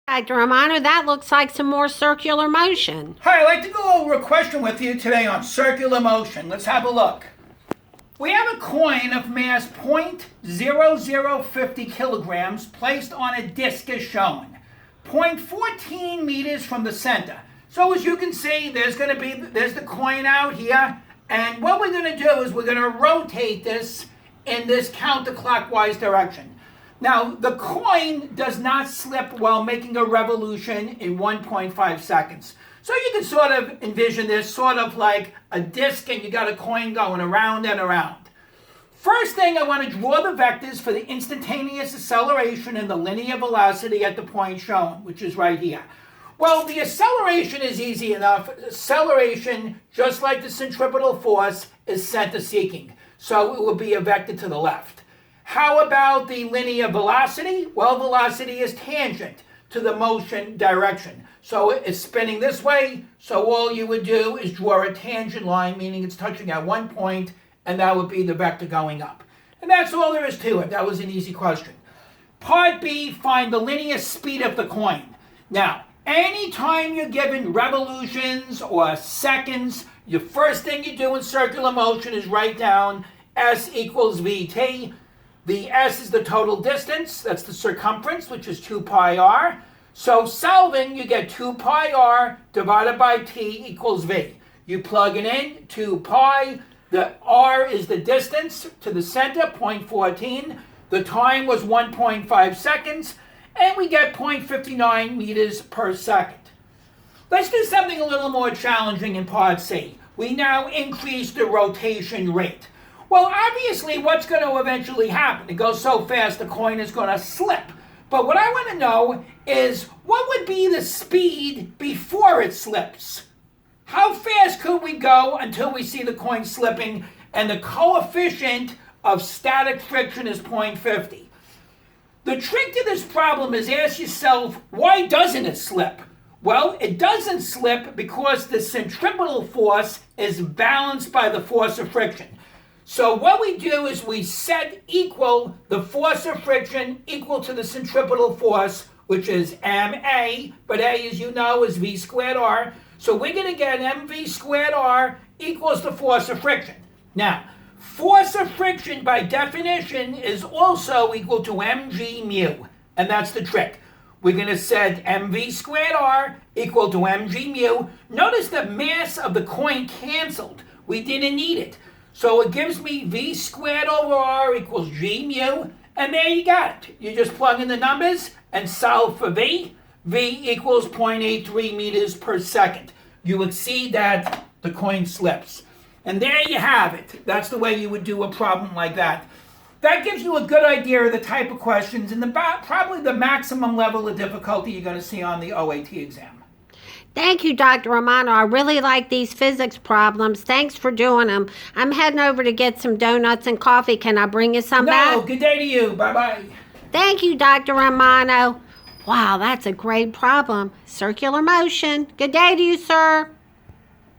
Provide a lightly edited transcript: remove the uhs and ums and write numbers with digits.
Dr. Romano, that looks like some more circular motion. Hi, I'd like to go over a question with you today on circular motion. Let's have a look. We have a coin of mass 0.0050 kilograms placed on a disc as shown, 0.14 meters from the center. So as you can see, there's the coin out here, and what we're going to do is we're going to rotate this in this counterclockwise direction. Now, the coin does not slip while making a revolution in 1.5 seconds. So you can sort of envision this sort of like a disc and you got a coin going around and around. First thing, I want to draw the vectors for the instantaneous acceleration and the linear velocity at the point shown, which is right here. Well, the acceleration is easy enough. Acceleration, just like the centripetal force, is center-seeking. So it will be a vector to the left. How about the linear velocity? Well, velocity is tangent to the motion direction. So it's spinning this way, so all you would do is draw a tangent line, meaning it's touching at one point, and that would be the vector going up. And that's all there is to it. That was an easy question. Part B, find the linear speed of the coin. Now, anytime you're given revolutions or seconds, the first thing you do in circular motion is write down S equals VT. The S is the total distance, that's the circumference, which is 2 pi r. So solving, you get 2 pi r divided by t equals v. You plug it in, 2 pi, the r is the distance to the center, 0.14. The time was 1.5 seconds, and we get 0.59 meters per second. Let's do something a little more challenging in part C. We now increase the rotation rate. Well, obviously, what's going to eventually happen? It goes so fast, the coin is going to slip. But what I want to know is, what would be the speed before it slips? How fast could we go until we see the coin slipping, and the coefficient of static friction is 0.50? The trick to this problem is ask yourself, why doesn't it slip? Well, it doesn't slip because the centripetal force is balanced by the force of friction. So what we do is we set equal the force of friction equal to the centripetal force, which is ma, but a, as you know, is v squared r. So we're going to get mv squared r equals the force of friction. Now, force of friction by definition is also equal to mg mu, and that's the trick. We're going to set mv squared r equal to mg mu. Notice the mass of the coin canceled. We didn't need it. So it gives me v squared over r equals g mu, and there you got it. You just plug in the numbers and solve for v. V equals 0.83 meters per second. You would see that the coin slips. And there you have it. That's the way you would do a problem like that. That gives you a good idea of the type of questions and probably the maximum level of difficulty you're going to see on the OAT exam. Thank you, Dr. Romano. I really like these physics problems. Thanks for doing them. I'm heading over to get some donuts and coffee. Can I bring you some back? No, good day to you. Bye-bye. Thank you, Dr. Romano. Wow, that's a great problem. Circular motion. Good day to you, sir.